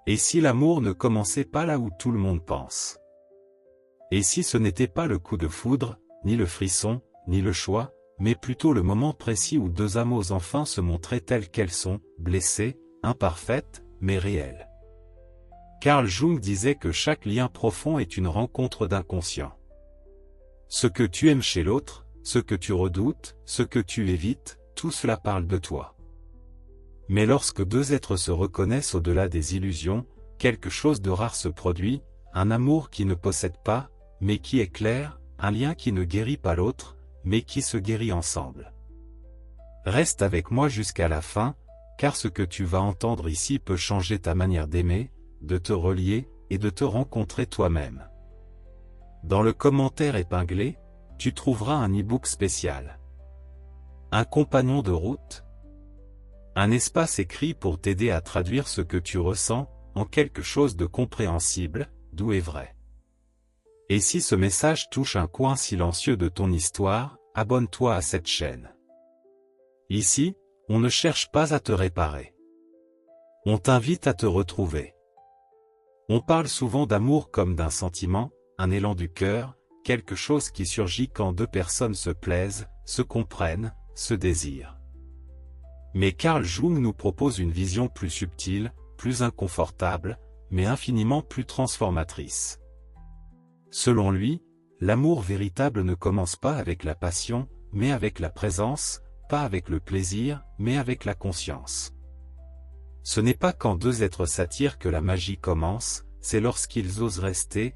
Et si l'amour ne commençait pas là où tout le monde pense? Et si ce n'était pas le coup de foudre, ni le frisson, ni le choix, mais plutôt le moment précis où deux âmes osent enfin se montrer telles qu'elles sont, blessées, imparfaites, mais réelles. Carl Jung disait que chaque lien profond est une rencontre d'inconscient. Ce que tu aimes chez l'autre, ce que tu redoutes, ce que tu évites, tout cela parle de toi. Mais lorsque deux êtres se reconnaissent au-delà des illusions, quelque chose de rare se produit, un amour qui ne possède pas, mais qui est clair, un lien qui ne guérit pas l'autre, mais qui se guérit ensemble. Reste avec moi jusqu'à la fin, car ce que tu vas entendre ici peut changer ta manière d'aimer, de te relier, et de te rencontrer toi-même. Dans le commentaire épinglé, tu trouveras un e-book spécial. Un compagnon de route. Un espace écrit pour t'aider à traduire ce que tu ressens, en quelque chose de compréhensible, doux et vrai. Et si ce message touche un coin silencieux de ton histoire, abonne-toi à cette chaîne. Ici, on ne cherche pas à te réparer. On t'invite à te retrouver. On parle souvent d'amour comme d'un sentiment, un élan du cœur, quelque chose qui surgit quand deux personnes se plaisent, se comprennent, se désirent. Mais Carl Jung nous propose une vision plus subtile, plus inconfortable, mais infiniment plus transformatrice. Selon lui, l'amour véritable ne commence pas avec la passion, mais avec la présence, pas avec le plaisir, mais avec la conscience. Ce n'est pas quand deux êtres s'attirent que la magie commence, c'est lorsqu'ils osent rester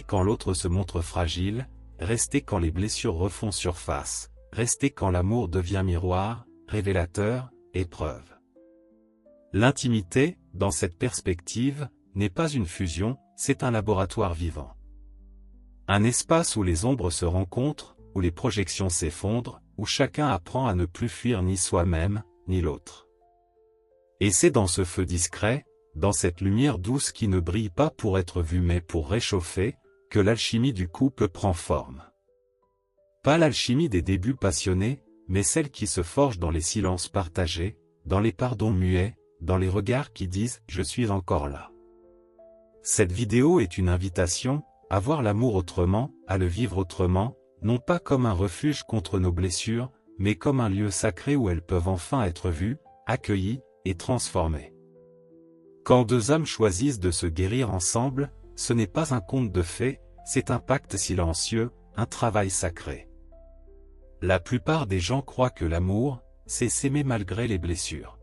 quand l'autre se montre fragile, rester quand les blessures refont surface, rester quand l'amour devient miroir, révélateur, épreuve. L'intimité, dans cette perspective, n'est pas une fusion, c'est un laboratoire vivant. Un espace où les ombres se rencontrent, où les projections s'effondrent, où chacun apprend à ne plus fuir ni soi-même, ni l'autre. Et c'est dans ce feu discret, dans cette lumière douce qui ne brille pas pour être vue mais pour réchauffer, que l'alchimie du couple prend forme. Pas l'alchimie des débuts passionnés, mais celle qui se forge dans les silences partagés, dans les pardons muets, dans les regards qui disent « je suis encore là ». Cette vidéo est une invitation à voir l'amour autrement, à le vivre autrement, non pas comme un refuge contre nos blessures, mais comme un lieu sacré où elles peuvent enfin être vues, accueillies et transformées. Quand deux âmes choisissent de se guérir ensemble, ce n'est pas un conte de fées, c'est un pacte silencieux, un travail sacré. La plupart des gens croient que l'amour, c'est s'aimer malgré les blessures.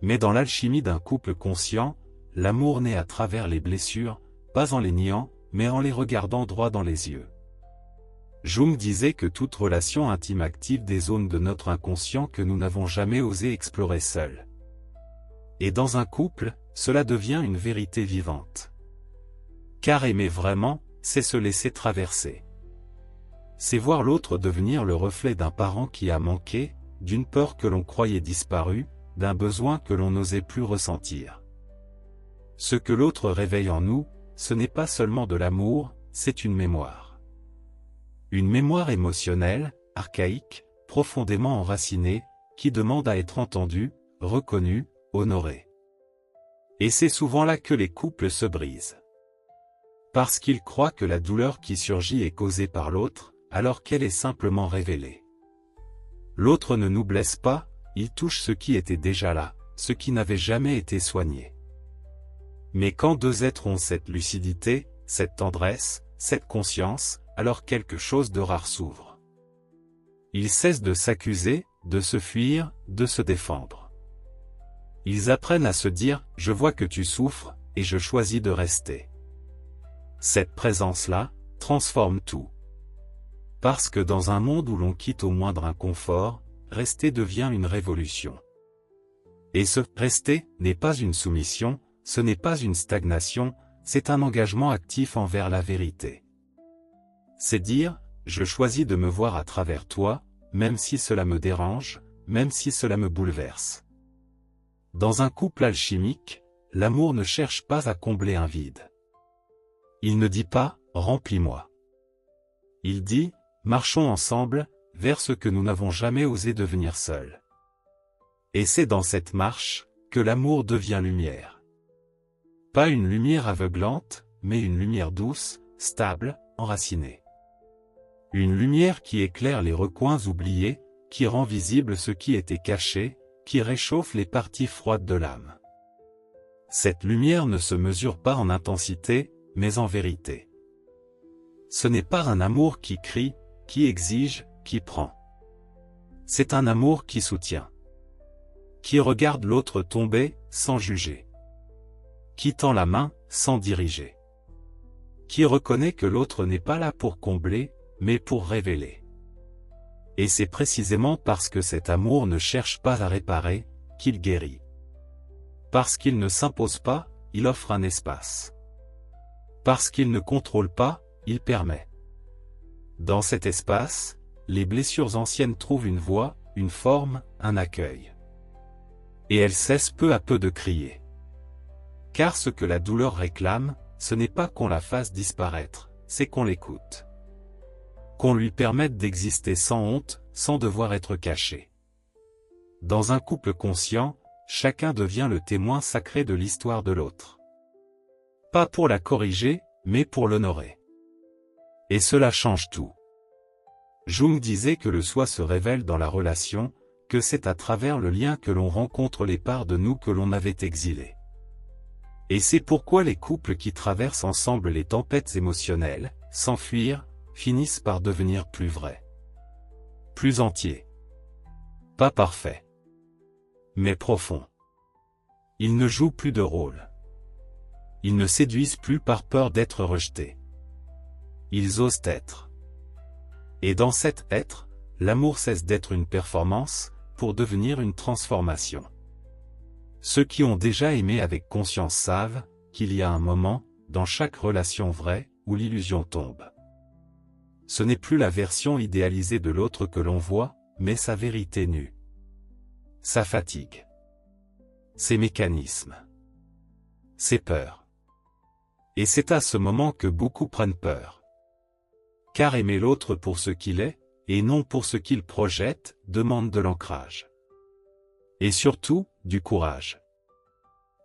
Mais dans l'alchimie d'un couple conscient, l'amour naît à travers les blessures, pas en les niant, mais en les regardant droit dans les yeux. Jung disait que toute relation intime active des zones de notre inconscient que nous n'avons jamais osé explorer seuls. Et dans un couple, cela devient une vérité vivante. Car aimer vraiment, c'est se laisser traverser. C'est voir l'autre devenir le reflet d'un parent qui a manqué, d'une peur que l'on croyait disparue, d'un besoin que l'on n'osait plus ressentir. Ce que l'autre réveille en nous, ce n'est pas seulement de l'amour, c'est une mémoire. Une mémoire émotionnelle, archaïque, profondément enracinée, qui demande à être entendue, reconnue, honorée. Et c'est souvent là que les couples se brisent. Parce qu'ils croient que la douleur qui surgit est causée par l'autre, alors qu'elle est simplement révélée. L'autre ne nous blesse pas, il touche ce qui était déjà là, ce qui n'avait jamais été soigné. Mais quand deux êtres ont cette lucidité, cette tendresse, cette conscience, alors quelque chose de rare s'ouvre. Ils cessent de s'accuser, de se fuir, de se défendre. Ils apprennent à se dire « je vois que tu souffres, et je choisis de rester ». Cette présence-là, transforme tout. Parce que dans un monde où l'on quitte au moindre inconfort, rester devient une révolution. Et ce « rester » n'est pas une soumission, ce n'est pas une stagnation, c'est un engagement actif envers la vérité. C'est dire « je choisis de me voir à travers toi, même si cela me dérange, même si cela me bouleverse ». Dans un couple alchimique, l'amour ne cherche pas à combler un vide. Il ne dit pas « remplis-moi ». Il dit « marchons ensemble, vers ce que nous n'avons jamais osé devenir seuls ». Et c'est dans cette marche, que l'amour devient lumière. Pas une lumière aveuglante, mais une lumière douce, stable, enracinée. Une lumière qui éclaire les recoins oubliés, qui rend visible ce qui était caché, qui réchauffe les parties froides de l'âme. Cette lumière ne se mesure pas en intensité, mais en vérité. Ce n'est pas un amour qui crie, qui exige, qui prend. C'est un amour qui soutient. Qui regarde l'autre tomber, sans juger. Qui tend la main, sans diriger. Qui reconnaît que l'autre n'est pas là pour combler, mais pour révéler. Et c'est précisément parce que cet amour ne cherche pas à réparer, qu'il guérit. Parce qu'il ne s'impose pas, il offre un espace. Parce qu'il ne contrôle pas, il permet. Dans cet espace, les blessures anciennes trouvent une voie, une forme, un accueil. Et elles cessent peu à peu de crier. Car ce que la douleur réclame, ce n'est pas qu'on la fasse disparaître, c'est qu'on l'écoute. Qu'on lui permette d'exister sans honte, sans devoir être caché. Dans un couple conscient, chacun devient le témoin sacré de l'histoire de l'autre. Pas pour la corriger, mais pour l'honorer. Et cela change tout. Jung disait que le soi se révèle dans la relation, que c'est à travers le lien que l'on rencontre les parts de nous que l'on avait exilées. Et c'est pourquoi les couples qui traversent ensemble les tempêtes émotionnelles, sans fuir, finissent par devenir plus vrais. Plus entiers. Pas parfaits. Mais profonds. Ils ne jouent plus de rôle. Ils ne séduisent plus par peur d'être rejetés. Ils osent être. Et dans cet être, l'amour cesse d'être une performance, pour devenir une transformation. Ceux qui ont déjà aimé avec conscience savent, qu'il y a un moment, dans chaque relation vraie, où l'illusion tombe. Ce n'est plus la version idéalisée de l'autre que l'on voit, mais sa vérité nue. Sa fatigue. Ses mécanismes. Ses peurs. Et c'est à ce moment que beaucoup prennent peur. Car aimer l'autre pour ce qu'il est, et non pour ce qu'il projette, demande de l'ancrage. Et surtout, du courage.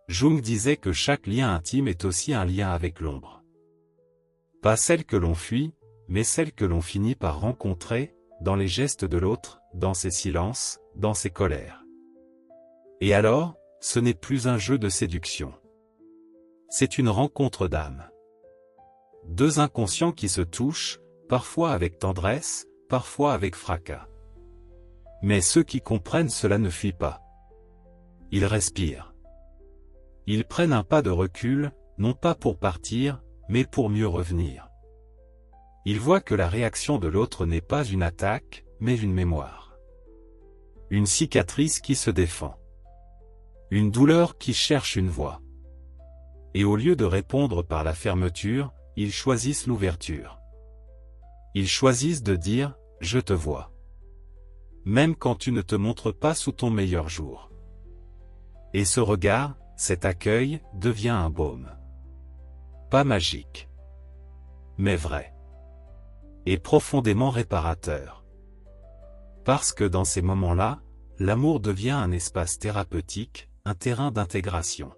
Jung disait que chaque lien intime est aussi un lien avec l'ombre. Pas celle que l'on fuit, mais celle que l'on finit par rencontrer, dans les gestes de l'autre, dans ses silences, dans ses colères. Et alors, ce n'est plus un jeu de séduction. C'est une rencontre d'âme. Deux inconscients qui se touchent, parfois avec tendresse, parfois avec fracas. Mais ceux qui comprennent cela ne fuient pas. Ils respirent. Ils prennent un pas de recul, non pas pour partir, mais pour mieux revenir. Ils voient que la réaction de l'autre n'est pas une attaque, mais une mémoire. Une cicatrice qui se défend. Une douleur qui cherche une voie. Et au lieu de répondre par la fermeture, ils choisissent l'ouverture. Ils choisissent de dire « Je te vois ». Même quand tu ne te montres pas sous ton meilleur jour. Et ce regard, cet accueil, devient un baume. Pas magique. Mais vrai. Et profondément réparateur. Parce que dans ces moments-là, l'amour devient un espace thérapeutique, un terrain d'intégration.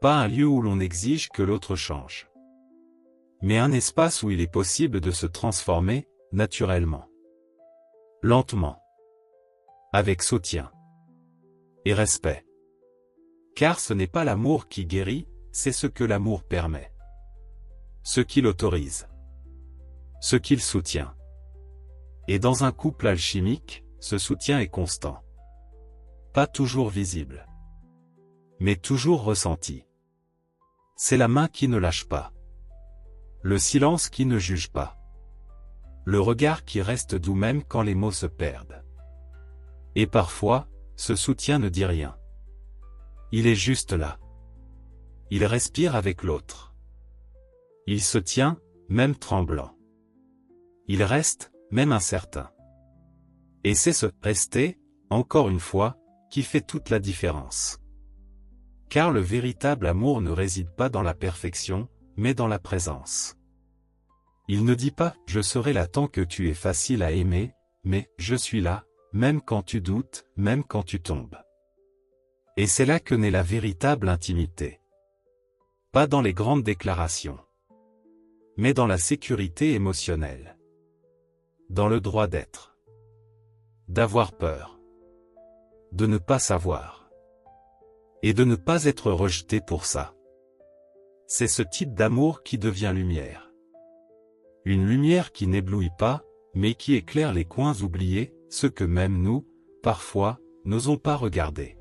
Pas un lieu où l'on exige que l'autre change. Mais un espace où il est possible de se transformer, naturellement. Lentement. Avec soutien. Et respect. Car ce n'est pas l'amour qui guérit, c'est ce que l'amour permet. Ce qu'il autorise. Ce qu'il soutient. Et dans un couple alchimique, ce soutien est constant. Pas toujours visible. Mais toujours ressenti. C'est la main qui ne lâche pas. Le silence qui ne juge pas. Le regard qui reste doux même quand les mots se perdent. Et parfois, ce soutien ne dit rien. Il est juste là. Il respire avec l'autre. Il se tient, même tremblant. Il reste, même incertain. Et c'est ce « rester », encore une fois, qui fait toute la différence. Car le véritable amour ne réside pas dans la perfection, mais dans la présence. Il ne dit pas « je serai là tant que tu es facile à aimer », mais « je suis là, même quand tu doutes, même quand tu tombes ». Et c'est là que naît la véritable intimité. Pas dans les grandes déclarations, mais dans la sécurité émotionnelle. Dans le droit d'être. D'avoir peur. De ne pas savoir. Et de ne pas être rejeté pour ça. C'est ce type d'amour qui devient lumière. Une lumière qui n'éblouit pas, mais qui éclaire les coins oubliés, ceux que même nous, parfois, n'osons pas regarder.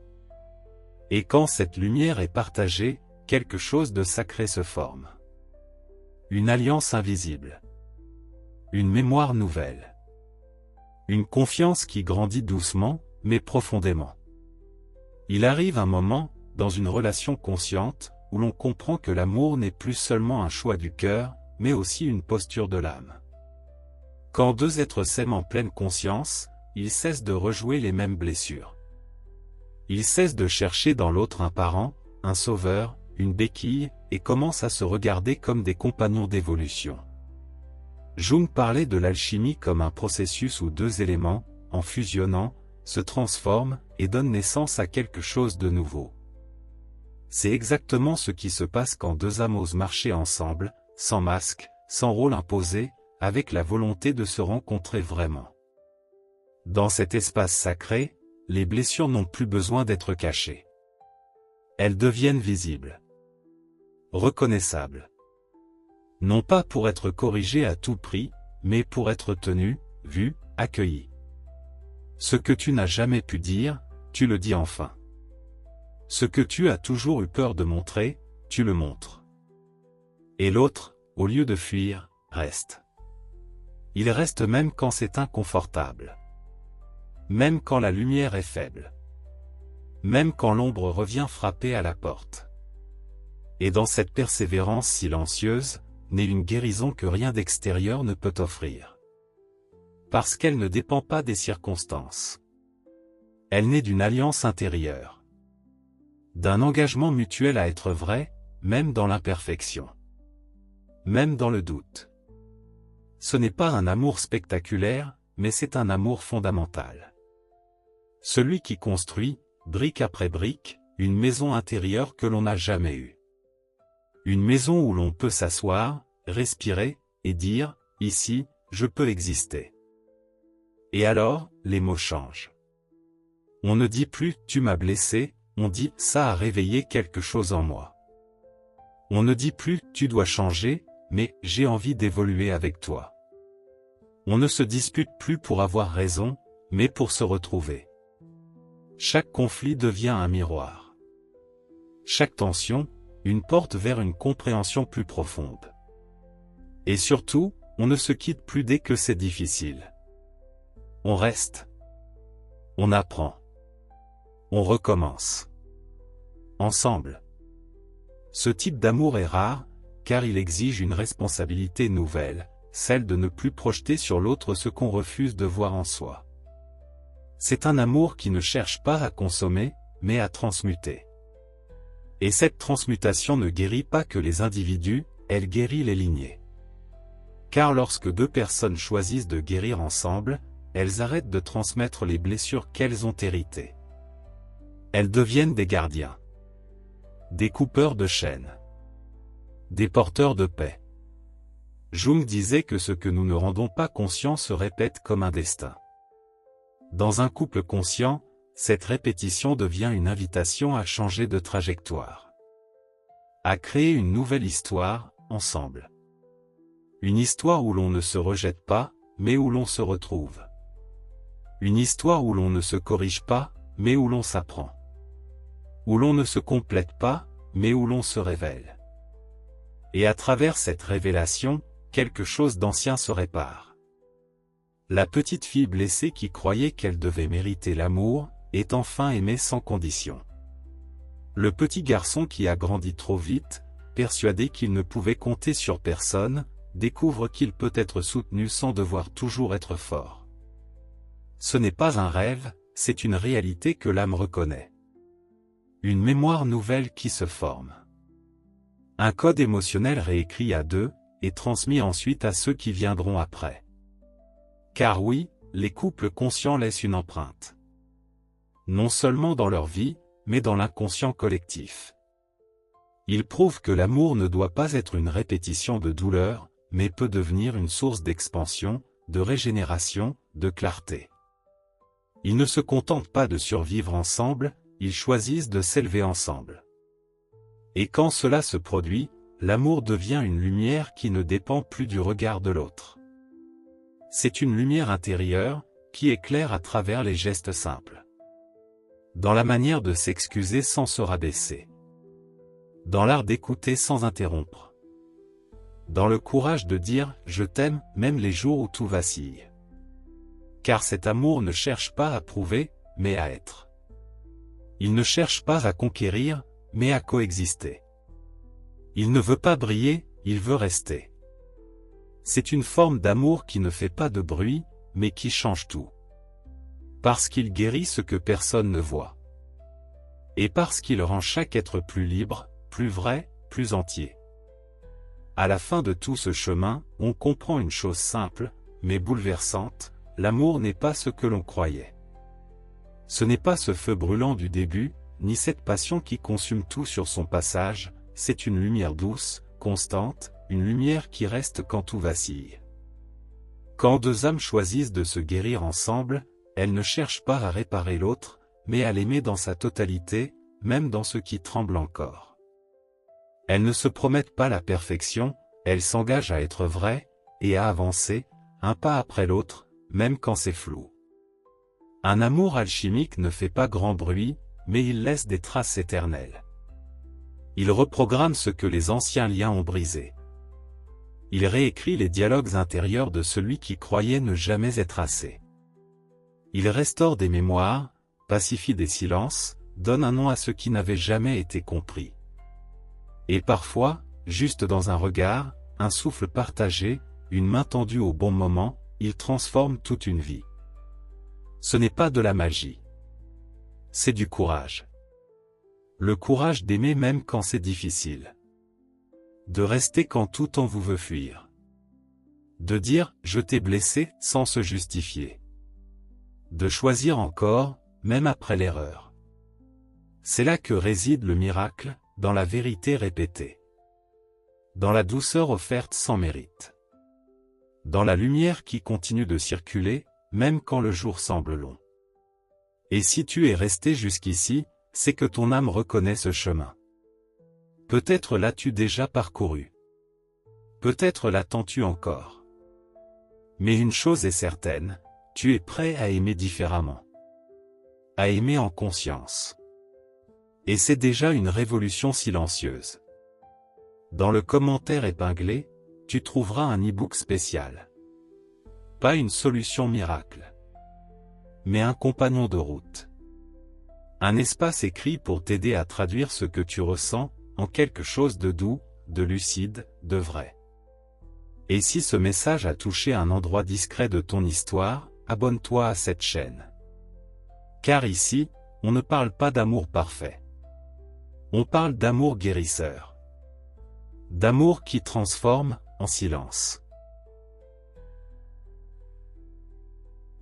Et quand cette lumière est partagée, quelque chose de sacré se forme. Une alliance invisible. Une mémoire nouvelle. Une confiance qui grandit doucement, mais profondément. Il arrive un moment, dans une relation consciente, où l'on comprend que l'amour n'est plus seulement un choix du cœur, mais aussi une posture de l'âme. Quand deux êtres s'aiment en pleine conscience, ils cessent de rejouer les mêmes blessures. Ils cessent de chercher dans l'autre un parent, un sauveur, une béquille, et commencent à se regarder comme des compagnons d'évolution. Jung parlait de l'alchimie comme un processus où deux éléments, en fusionnant, se transforment et donnent naissance à quelque chose de nouveau. C'est exactement ce qui se passe quand deux âmes osent marcher ensemble, sans masque, sans rôle imposé, avec la volonté de se rencontrer vraiment. Dans cet espace sacré, les blessures n'ont plus besoin d'être cachées. Elles deviennent visibles. Reconnaissables. Non pas pour être corrigées à tout prix, mais pour être tenues, vues, accueillies. Ce que tu n'as jamais pu dire, tu le dis enfin. Ce que tu as toujours eu peur de montrer, tu le montres. Et l'autre, au lieu de fuir, reste. Il reste même quand c'est inconfortable. Même quand la lumière est faible. Même quand l'ombre revient frapper à la porte. Et dans cette persévérance silencieuse, naît une guérison que rien d'extérieur ne peut offrir. Parce qu'elle ne dépend pas des circonstances. Elle naît d'une alliance intérieure. D'un engagement mutuel à être vrai, même dans l'imperfection. Même dans le doute. Ce n'est pas un amour spectaculaire, mais c'est un amour fondamental. Celui qui construit, brique après brique, une maison intérieure que l'on n'a jamais eue. Une maison où l'on peut s'asseoir, respirer, et dire, ici, je peux exister. Et alors, les mots changent. On ne dit plus, tu m'as blessé, on dit, ça a réveillé quelque chose en moi. On ne dit plus, tu dois changer, mais, j'ai envie d'évoluer avec toi. On ne se dispute plus pour avoir raison, mais pour se retrouver. Chaque conflit devient un miroir. Chaque tension, une porte vers une compréhension plus profonde. Et surtout, on ne se quitte plus dès que c'est difficile. On reste. On apprend. On recommence. Ensemble. Ce type d'amour est rare, car il exige une responsabilité nouvelle, celle de ne plus projeter sur l'autre ce qu'on refuse de voir en soi. C'est un amour qui ne cherche pas à consommer, mais à transmuter. Et cette transmutation ne guérit pas que les individus, elle guérit les lignées. Car lorsque deux personnes choisissent de guérir ensemble, elles arrêtent de transmettre les blessures qu'elles ont héritées. Elles deviennent des gardiens. Des coupeurs de chaînes. Des porteurs de paix. Jung disait que ce que nous ne rendons pas conscient se répète comme un destin. Dans un couple conscient, cette répétition devient une invitation à changer de trajectoire. À créer une nouvelle histoire, ensemble. Une histoire où l'on ne se rejette pas, mais où l'on se retrouve. Une histoire où l'on ne se corrige pas, mais où l'on s'apprend. Où l'on ne se complète pas, mais où l'on se révèle. Et à travers cette révélation, quelque chose d'ancien se répare. La petite fille blessée qui croyait qu'elle devait mériter l'amour, est enfin aimée sans condition. Le petit garçon qui a grandi trop vite, persuadé qu'il ne pouvait compter sur personne, découvre qu'il peut être soutenu sans devoir toujours être fort. Ce n'est pas un rêve, c'est une réalité que l'âme reconnaît. Une mémoire nouvelle qui se forme. Un code émotionnel réécrit à deux, et transmis ensuite à ceux qui viendront après. Car oui, les couples conscients laissent une empreinte. Non seulement dans leur vie, mais dans l'inconscient collectif. Il prouve que l'amour ne doit pas être une répétition de douleur, mais peut devenir une source d'expansion, de régénération, de clarté. Ils ne se contentent pas de survivre ensemble, ils choisissent de s'élever ensemble. Et quand cela se produit, l'amour devient une lumière qui ne dépend plus du regard de l'autre. C'est une lumière intérieure, qui éclaire à travers les gestes simples. Dans la manière de s'excuser sans se rabaisser. Dans l'art d'écouter sans interrompre. Dans le courage de dire « je t'aime » même les jours où tout vacille. Car cet amour ne cherche pas à prouver, mais à être. Il ne cherche pas à conquérir, mais à coexister. Il ne veut pas briller, il veut rester. C'est une forme d'amour qui ne fait pas de bruit, mais qui change tout. Parce qu'il guérit ce que personne ne voit. Et parce qu'il rend chaque être plus libre, plus vrai, plus entier. À la fin de tout ce chemin, on comprend une chose simple, mais bouleversante, l'amour n'est pas ce que l'on croyait. Ce n'est pas ce feu brûlant du début, ni cette passion qui consume tout sur son passage, c'est une lumière douce, constante, une lumière qui reste quand tout vacille. Quand deux âmes choisissent de se guérir ensemble, elles ne cherchent pas à réparer l'autre, mais à l'aimer dans sa totalité, même dans ce qui tremble encore. Elles ne se promettent pas la perfection, elles s'engagent à être vraies, et à avancer, un pas après l'autre, même quand c'est flou. Un amour alchimique ne fait pas grand bruit, mais il laisse des traces éternelles. Il reprogramme ce que les anciens liens ont brisé. Il réécrit les dialogues intérieurs de celui qui croyait ne jamais être assez. Il restaure des mémoires, pacifie des silences, donne un nom à ce qui n'avait jamais été compris. Et parfois, juste dans un regard, un souffle partagé, une main tendue au bon moment, il transforme toute une vie. Ce n'est pas de la magie. C'est du courage. Le courage d'aimer même quand c'est difficile. De rester quand tout en vous veut fuir. De dire « je t'ai blessé » sans se justifier. De choisir encore, même après l'erreur. C'est là que réside le miracle, dans la vérité répétée. Dans la douceur offerte sans mérite. Dans la lumière qui continue de circuler, même quand le jour semble long. Et si tu es resté jusqu'ici, c'est que ton âme reconnaît ce chemin. Peut-être l'as-tu déjà parcouru. Peut-être l'attends-tu encore. Mais une chose est certaine, tu es prêt à aimer différemment. À aimer en conscience. Et c'est déjà une révolution silencieuse. Dans le commentaire épinglé, tu trouveras un e-book spécial. Pas une solution miracle. Mais un compagnon de route. Un espace écrit pour t'aider à traduire ce que tu ressens, en quelque chose de doux, de lucide, de vrai. Et si ce message a touché un endroit discret de ton histoire, abonne-toi à cette chaîne. Car ici, on ne parle pas d'amour parfait. On parle d'amour guérisseur. D'amour qui transforme, en silence.